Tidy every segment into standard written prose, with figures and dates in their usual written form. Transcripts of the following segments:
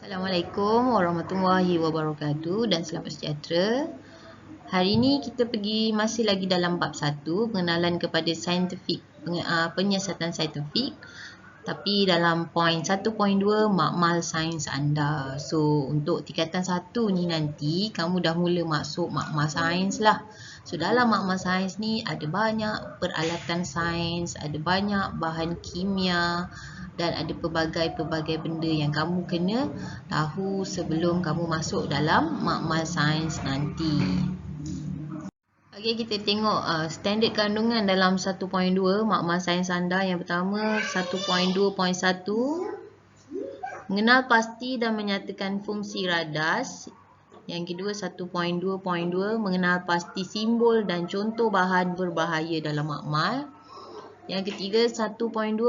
Assalamualaikum warahmatullahi wabarakatuh dan selamat sejahtera. Hari ini kita masih lagi dalam bab 1, pengenalan kepada penyiasatan saintifik. Tapi dalam poin 1.2 makmal sains anda. So untuk tingkatan 1 ni nanti kamu dah mula masuk makmal sains lah. So dalam makmal sains ni ada banyak peralatan sains, ada banyak bahan kimia dan ada pelbagai benda yang kamu kena tahu sebelum kamu masuk dalam makmal sains nanti. Okey, kita tengok standard kandungan dalam 1.2 makmal sains anda. Yang pertama 1.2.1 mengenal pasti dan menyatakan fungsi radas. Yang kedua 1.2.2 mengenal pasti simbol dan contoh bahan berbahaya dalam makmal. Yang ketiga 1.2.3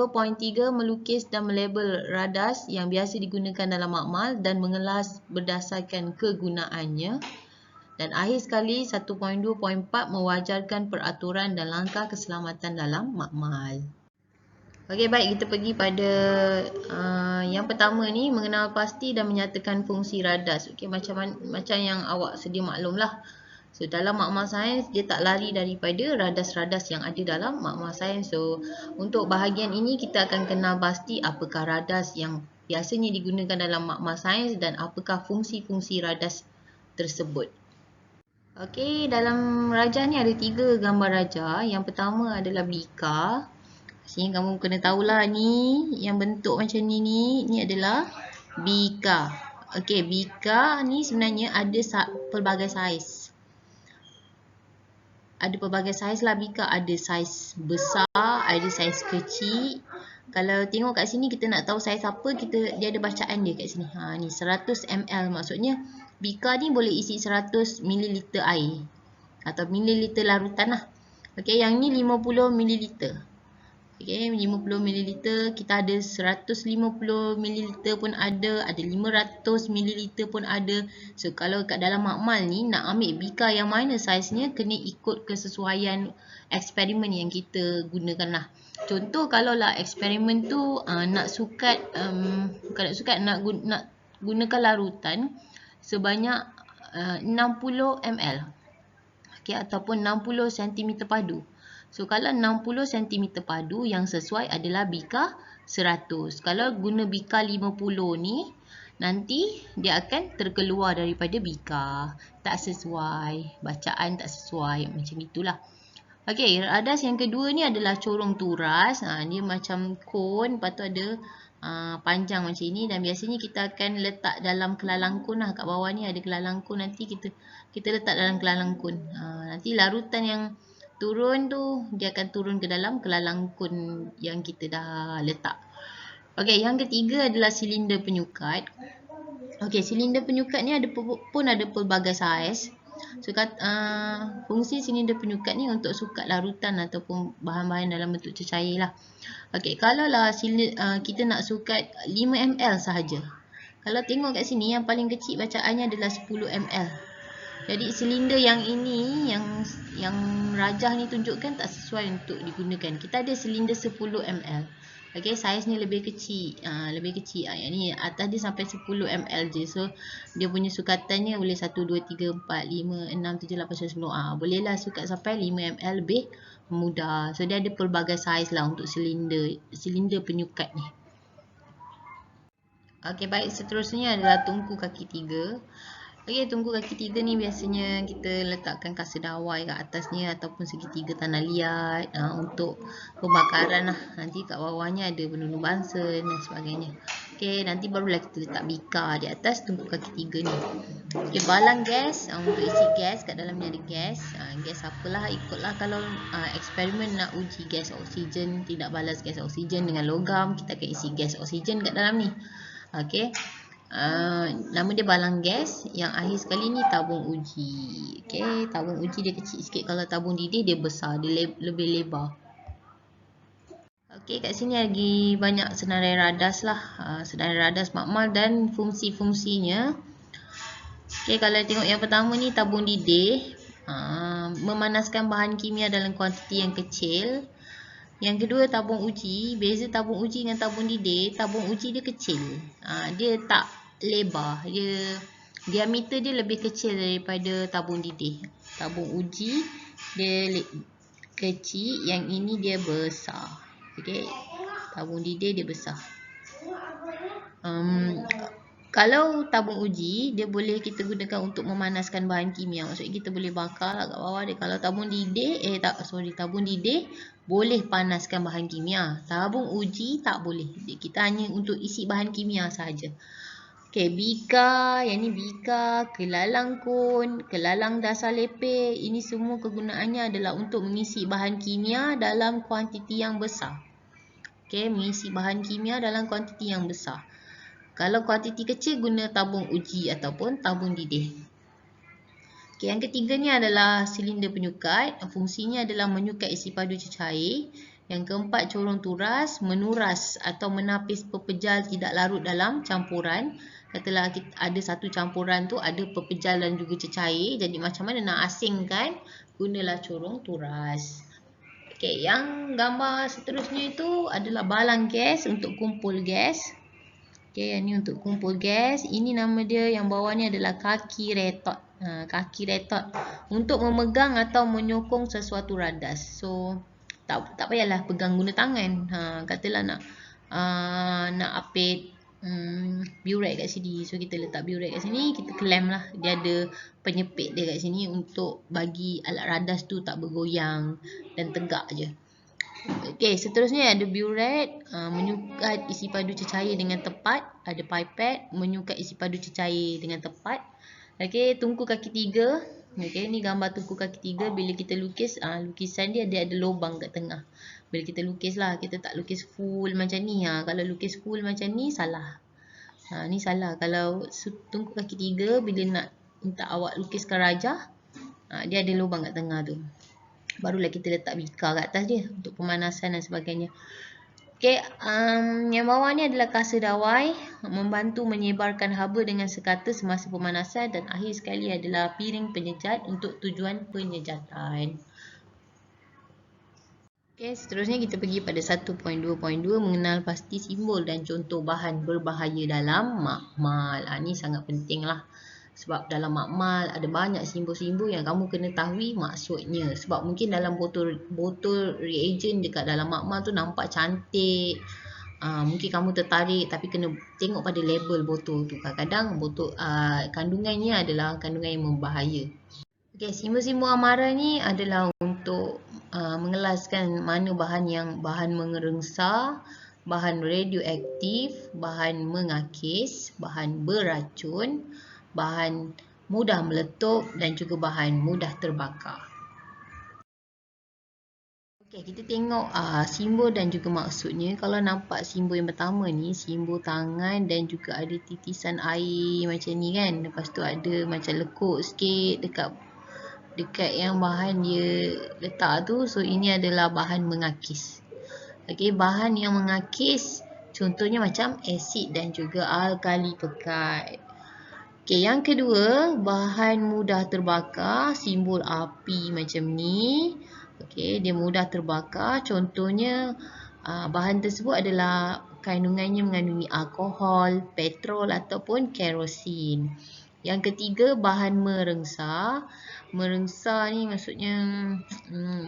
melukis dan melabel radas yang biasa digunakan dalam makmal dan mengelas berdasarkan kegunaannya. Dan akhir sekali 1.2.4 mewajarkan peraturan dan langkah keselamatan dalam makmal. Okey, baik, kita pergi pada yang pertama ni, mengenal pasti dan menyatakan fungsi radas. Okey, macam yang awak sedia maklum lah. So dalam makmal sains dia tak lari daripada radas-radas yang ada dalam makmal sains. So untuk bahagian ini kita akan kenal pasti apakah radas yang biasanya digunakan dalam makmal sains dan apakah fungsi-fungsi radas tersebut. Okey, dalam rajah ni ada 3 gambar rajah. Yang pertama adalah bika. Sini kamu kena tahulah ni, yang bentuk macam ni adalah bika. Okey, bika ni sebenarnya ada pelbagai saiz. Ada pelbagai saiz lah bika. Ada saiz besar, ada saiz kecil. Kalau tengok kat sini kita nak tahu saiz apa, dia ada bacaan dia kat sini. Ni 100 ml, maksudnya bika ni boleh isi 100 ml air atau mililiter larutan lah. Okey, yang ni 50 ml. Okey, 50 ml, kita ada 150 ml pun ada 500 ml pun ada. So kalau kat dalam makmal ni nak ambil bika yang mana saiznya, kena ikut kesesuaian eksperimen yang kita gunakan lah. Contoh kalau lah eksperimen tu nak gunakan larutan sebanyak 60 ml. Okey, ataupun 60 cm padu. So kalau 60 cm padu, yang sesuai adalah bika 100. Kalau guna bika 50 ni, nanti dia akan terkeluar daripada bika. Tak sesuai, bacaan tak sesuai, macam itulah. Okey, radas yang kedua ni adalah corong turas. Dia macam kon, lepas tu ada panjang macam ni, dan biasanya kita akan letak dalam kelalang kon lah. Kat bawah ni ada kelalang kon, nanti kita letak dalam kelalang kon. Nanti larutan yang turun tu dia akan turun ke dalam kelalang kon yang kita dah letak. Okey, yang ketiga adalah silinder penyukat. Okey, silinder penyukat ni ada pelbagai saiz. So fungsi silinder penyukat ni untuk sukat larutan ataupun bahan-bahan dalam bentuk cecair lah. Okey, kalau lah kita nak sukat 5 ml sahaja. Kalau tengok kat sini, yang paling kecil bacaannya adalah 10 ml. Jadi silinder yang ini, yang rajah ni tunjukkan tak sesuai untuk digunakan. Kita ada silinder 10 ml. Okey, saiz ni lebih kecil. Yang ni atas dia sampai 10 ml je. So dia punya sukatannya boleh 1 2 3 4 5 6 7 8 9 10. Bolehlah sukat sampai 5 ml, lebih mudah. So dia ada pelbagai saiz lah untuk silinder penyukat ni. Okey, baik, seterusnya adalah tungku kaki 3. Okey, tungku kaki 3 ni biasanya kita letakkan kasa dawai kat atasnya ataupun segitiga tanah liat untuk pembakaran lah. Nanti kat bawahnya ada penutup bansen dan sebagainya. Okey, nanti barulah kita letak bika di atas tungku kaki 3 ni. Okey, balang gas, untuk isi gas. Kat dalam ni ada gas. Gas apalah, ikutlah. Kalau eksperimen nak uji gas oksigen, tidak balas gas oksigen dengan logam, kita akan isi gas oksigen kat dalam ni. Okey. Nama dia balang gas. Yang akhir sekali ni tabung uji. Okey, tabung uji dia kecil sikit. Kalau tabung didih dia besar, dia lebih lebar. Okey, kat sini lagi banyak senarai radas lah. Senarai radas makmal dan fungsi-fungsinya. Okey, kalau tengok yang pertama ni tabung didih, memanaskan bahan kimia dalam kuantiti yang kecil. Yang kedua tabung uji. Beza tabung uji dengan tabung didih, tabung uji dia kecil. Dia tak lebar. Diameter dia lebih kecil daripada tabung didih. Tabung uji dia kecil, yang ini dia besar. Okey, tabung didih dia besar. Kalau tabung uji, dia boleh kita gunakan untuk memanaskan bahan kimia. Maksudnya kita boleh bakar lah kat bawah dia. Kalau tabung didih, tabung didih boleh panaskan bahan kimia. Tabung uji tak boleh. Kita hanya untuk isi bahan kimia sahaja. Okey, bika, yang ni bika, kelalang kun, kelalang dasar lepeh. Ini semua kegunaannya adalah untuk mengisi bahan kimia dalam kuantiti yang besar. Okey, mengisi bahan kimia dalam kuantiti yang besar. Kalau kuantiti kecil, guna tabung uji ataupun tabung didih. Okay, yang ketiga ni adalah silinder penyukat. Fungsinya adalah menyukat isi padu cecair. Yang keempat, corong turas, menuras atau menapis pepejal tidak larut dalam campuran. Katalah ada satu campuran tu ada pepejal dan juga cecair. Jadi macam mana nak asingkan? Gunalah corong turas. Okay, yang gambar seterusnya itu adalah balang gas untuk kumpul gas. Okay, yang ni untuk kumpul gas. Ini nama dia, yang bawah ni adalah kaki retot. Kaki retot untuk memegang atau menyokong sesuatu radas. So, tak payahlah pegang guna tangan. Katalah nak apit burek kat sini. So, kita letak burek kat sini, kita klem lah. Dia ada penyepit dia kat sini untuk bagi alat radas tu tak bergoyang dan tegak je. Okey, seterusnya ada burette, menyukat isi padu cecair dengan tepat. Ada pipette, menyukat isi padu cecair dengan tepat. Okey, tungku kaki 3. Okey, ni gambar tungku kaki 3. Bila kita lukis, lukisan dia ada lubang kat tengah. Bila kita lukis lah, kita tak lukis full macam ni. Kalau lukis full macam ni, salah. Ni salah. Kalau tungku kaki 3, bila nak minta awak lukiskan rajah, dia ada lubang kat tengah tu. Barulah kita letak bika kat atas dia untuk pemanasan dan sebagainya. Okey, yang bawah ni adalah kasa dawai, membantu menyebarkan haba dengan sekata semasa pemanasan, dan akhir sekali adalah piring penyejat untuk tujuan penyejatan. Okey, seterusnya kita pergi pada 1.2.2, mengenal pasti simbol dan contoh bahan berbahaya dalam makmal. Ni sangat penting lah. Sebab dalam makmal ada banyak simbol-simbol yang kamu kena tahu maksudnya. Sebab mungkin dalam botol reagent dekat dalam makmal tu nampak cantik. Mungkin kamu tertarik tapi kena tengok pada label botol tu. Kadang-kadang botol kandungannya adalah kandungan yang membahaya. Okey, simbol-simbol amaran ni adalah untuk mengelaskan mana bahan mengerengsa, bahan radioaktif, bahan mengakis, bahan beracun, bahan mudah meletup dan juga bahan mudah terbakar. Okey, kita tengok simbol dan juga maksudnya. Kalau nampak simbol yang pertama ni, simbol tangan dan juga ada titisan air macam ni kan. Lepas tu ada macam lekuk sikit dekat yang bahan dia letak tu. So, ini adalah bahan mengakis. Okey, bahan yang mengakis contohnya macam asid dan juga alkali pekat. Okey, yang kedua, bahan mudah terbakar, simbol api macam ni. Okey, dia mudah terbakar. Contohnya, bahan tersebut adalah kandungannya mengandungi alkohol, petrol ataupun kerosin. Yang ketiga, bahan merengsa. Merengsa ni maksudnya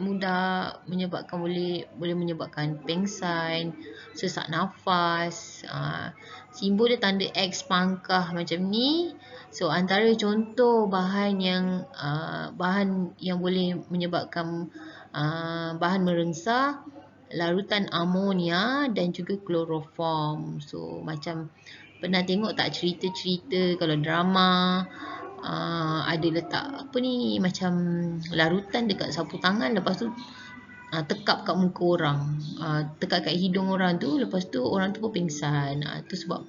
mudah menyebabkan, boleh menyebabkan pengsan, sesak nafas. Simbol dia tanda X pangkah macam ni. So, antara contoh bahan yang boleh menyebabkan bahan merengsa, larutan amonia dan juga kloroform. So, macam pernah tengok tak cerita-cerita kalau drama, ada letak macam larutan dekat sapu tangan, lepas tu tekap kat muka orang, tekap kat hidung orang tu, lepas tu orang tu pun pingsan. Tu sebab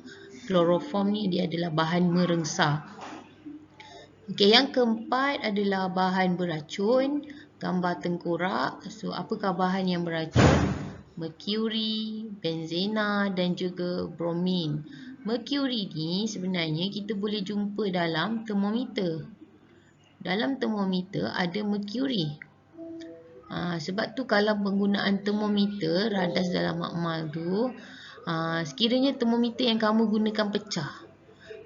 kloroform ni dia adalah bahan merengsa. Okey, yang keempat adalah bahan beracun, gambar tengkorak. So, apakah bahan yang beracun? Merkuri, benzena dan juga bromin. Merkuri ni sebenarnya kita boleh jumpa dalam termometer. Dalam termometer ada merkuri. Sebab tu kalau penggunaan termometer radas dalam makmal tu, sekiranya termometer yang kamu gunakan pecah,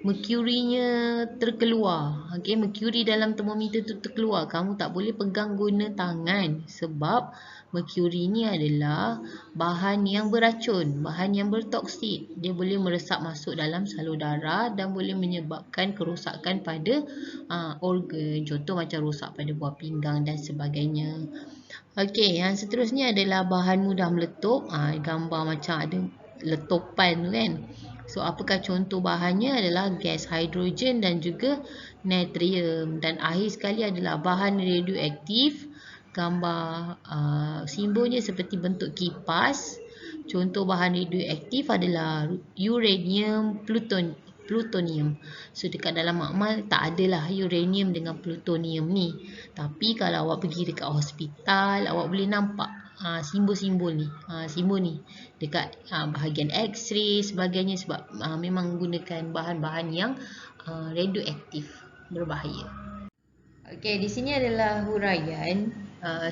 merkurinya terkeluar. Okey, merkuri dalam termometer tu terkeluar. Kamu tak boleh pegang guna tangan sebab merkuri ni adalah bahan yang beracun, bahan yang bertoksik. Dia boleh meresap masuk dalam salur darah dan boleh menyebabkan kerosakan pada organ. Contoh macam rosak pada buah pinggang dan sebagainya. Okey, yang seterusnya adalah bahan mudah meletup. Gambar macam ada letupan tu kan. So, apakah contoh bahannya adalah gas hidrogen dan juga natrium. Dan akhir sekali adalah bahan radioaktif. Gambar simbolnya seperti bentuk kipas. Contoh bahan radioaktif adalah uranium, plutonium. So dekat dalam makmal tak adalah uranium dengan plutonium ni. Tapi kalau awak pergi dekat hospital, awak boleh nampak simbol-simbol ni. Simbol ni dekat bahagian X-ray sebagainya sebab memang gunakan bahan-bahan yang radioaktif, berbahaya. Okey, di sini adalah huraian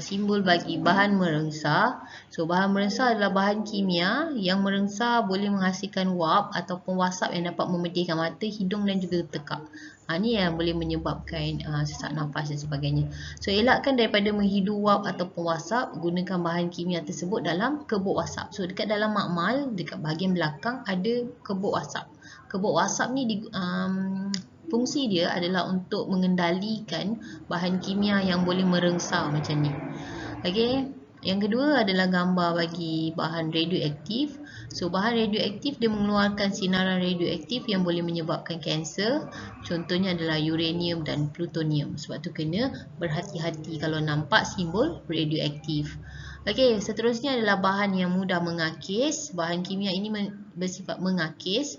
simbol bagi bahan merengsa. So, bahan merengsa adalah bahan kimia yang merengsa boleh menghasilkan wap ataupun wasap yang dapat memedihkan mata, hidung dan juga tekak. Ini yang boleh menyebabkan sesak nafas dan sebagainya. So, elakkan daripada menghidu wap ataupun wasap, gunakan bahan kimia tersebut dalam kebok wasap. So, dekat dalam makmal, dekat bahagian belakang ada kebok wasap. Kebok wasap ni fungsi dia adalah untuk mengendalikan bahan kimia yang boleh merengsa macam ni. Okey, yang kedua adalah gambar bagi bahan radioaktif. So, bahan radioaktif dia mengeluarkan sinaran radioaktif yang boleh menyebabkan kanser. Contohnya adalah uranium dan plutonium. Sebab tu kena berhati-hati kalau nampak simbol radioaktif. Okey, seterusnya adalah bahan yang mudah mengakis. Bahan kimia ini bersifat mengakis.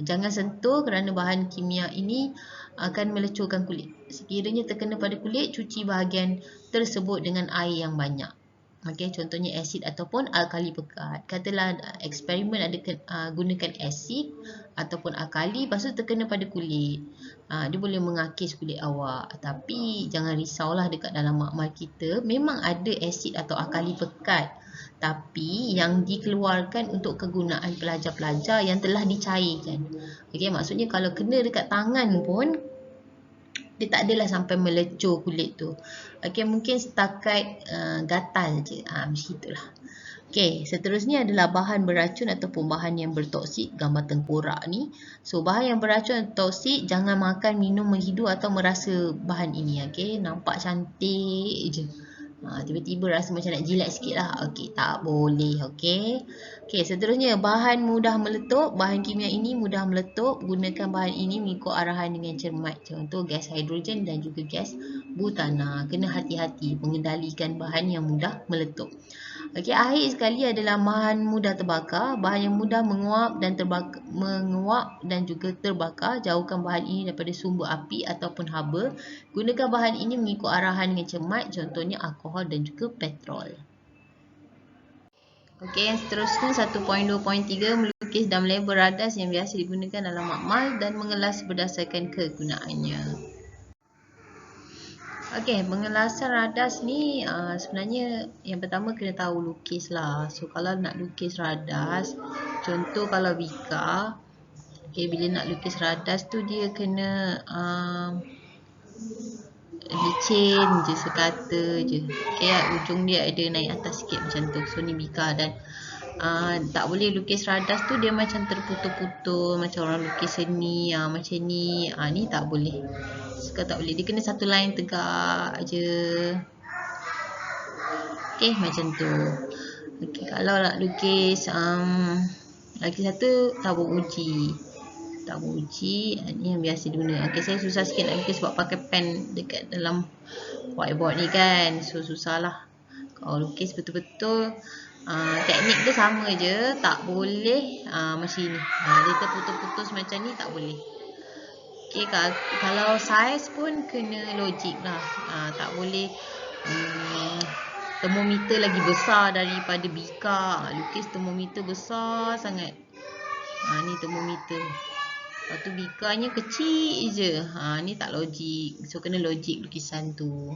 Jangan sentuh kerana bahan kimia ini akan melecurkan kulit. Sekiranya terkena pada kulit, cuci bahagian tersebut dengan air yang banyak. Okey, contohnya asid ataupun alkali pekat. Katalah eksperimen ada gunakan asid ataupun alkali, lepas tu terkena pada kulit. Dia boleh mengakis kulit awak. Tapi jangan risaulah, dekat dalam makmal kita memang ada asid atau alkali pekat. Tapi yang dikeluarkan untuk kegunaan pelajar-pelajar yang telah dicairkan. Okey, maksudnya kalau kena dekat tangan pun dia tak adalah sampai melecur kulit tu. Okey, mungkin setakat gatal je. Macam itulah. Okey, seterusnya adalah bahan beracun ataupun bahan yang bertoksik. Gambar tengkorak ni. So, bahan yang beracun atau toksik, jangan makan, minum, menghidu atau merasa bahan ini. Okey, nampak cantik je. Tiba-tiba rasa macam nak jilat sikit lah. Okey, tak boleh. Okey. Okey, seterusnya bahan mudah meletup. Bahan kimia ini mudah meletup. Gunakan bahan ini mengikut arahan dengan cermat. Contoh gas hidrogen dan juga gas butana. Kena hati-hati mengendalikan bahan yang mudah meletup. Okey, akhir sekali adalah bahan mudah terbakar. Bahan yang mudah menguap dan juga terbakar. Jauhkan bahan ini daripada sumber api ataupun haba. Gunakan bahan ini mengikut arahan dengan cermat. Contohnya alkohol dan juga petrol. Okey, yang seterusnya 1.2.3 melukis dalam label radas yang biasa digunakan dalam makmal dan mengelas berdasarkan kegunaannya. Okey, pengelasan radas ni sebenarnya yang pertama kena tahu lukis lah. So, kalau nak lukis radas, contoh kalau Bika, okay, bila nak lukis radas tu dia kena licin je, sekata je. Okay, ujung dia ada naik atas sikit macam tu. So, ni Bika dan tak boleh lukis radas tu dia macam terputul-putul, macam orang lukis seni macam ni. Ni tak boleh. Suka tak boleh. Dia kena satu line tegak je. Okay, macam tu. Okay, kalau nak lukis lagi satu tabung uji. Tabung uji ni yang biasa guna. Okay, saya susah sikit nak lukis sebab pakai pen dekat dalam whiteboard ni kan. So, susah lah. Kalau lukis betul-betul teknik dia sama je. Tak boleh macam ni. Dia terputus-putus macam ni tak boleh. Okay, kalau saiz pun kena logik lah. Tak boleh termometer lagi besar daripada Bika. Lukis termometer besar sangat. Ni termometer. Lepas tu Bikanya kecil je. Ni tak logik. So, kena logik lukisan tu.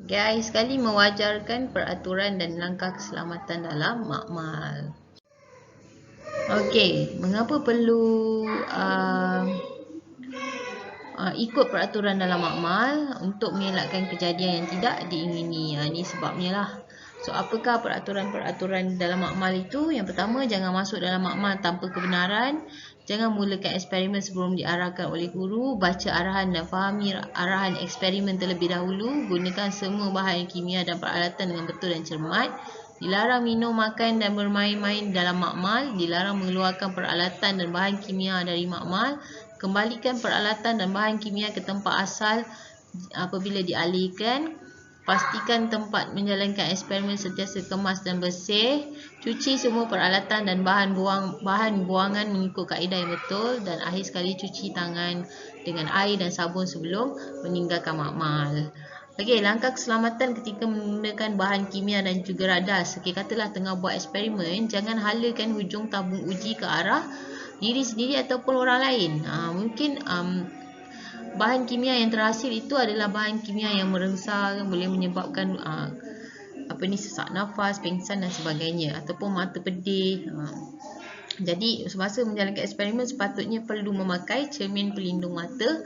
Guys, sekali mewajarkan peraturan dan langkah keselamatan dalam makmal. Okey, mengapa perlu ikut peraturan dalam makmal untuk mengelakkan kejadian yang tidak diingini. Ini sebabnya lah. So, apakah peraturan-peraturan dalam makmal itu? Yang pertama, jangan masuk dalam makmal tanpa kebenaran. Jangan mulakan eksperimen sebelum diarahkan oleh guru. Baca arahan dan fahami arahan eksperimen terlebih dahulu. Gunakan semua bahan kimia dan peralatan dengan betul dan cermat. Dilarang minum, makan dan bermain-main dalam makmal. Dilarang mengeluarkan peralatan dan bahan kimia dari makmal. Kembalikan peralatan dan bahan kimia ke tempat asal apabila dialihkan. Pastikan tempat menjalankan eksperimen sentiasa kemas dan bersih. Cuci semua peralatan dan bahan buangan mengikut kaedah yang betul. Dan akhir sekali, cuci tangan dengan air dan sabun sebelum meninggalkan makmal. Okey, langkah keselamatan ketika menggunakan bahan kimia dan juga radas. Okey, katalah tengah buat eksperimen, jangan halakan hujung tabung uji ke arah diri sendiri ataupun orang lain. Mungkin bahan kimia yang terhasil itu adalah bahan kimia yang merengsang, boleh menyebabkan sesak nafas, pingsan dan sebagainya, ataupun mata pedih. Jadi semasa menjalankan eksperimen sepatutnya perlu memakai cermin pelindung mata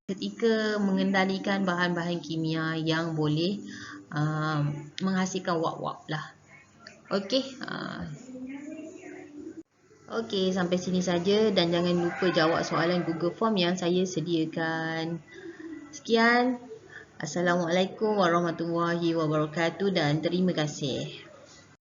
ketika mengendalikan bahan-bahan kimia yang boleh menghasilkan wap-wap lah. Okey. Okey, sampai sini saja dan jangan lupa jawab soalan Google Form yang saya sediakan. Sekian. Assalamualaikum warahmatullahi wabarakatuh dan terima kasih.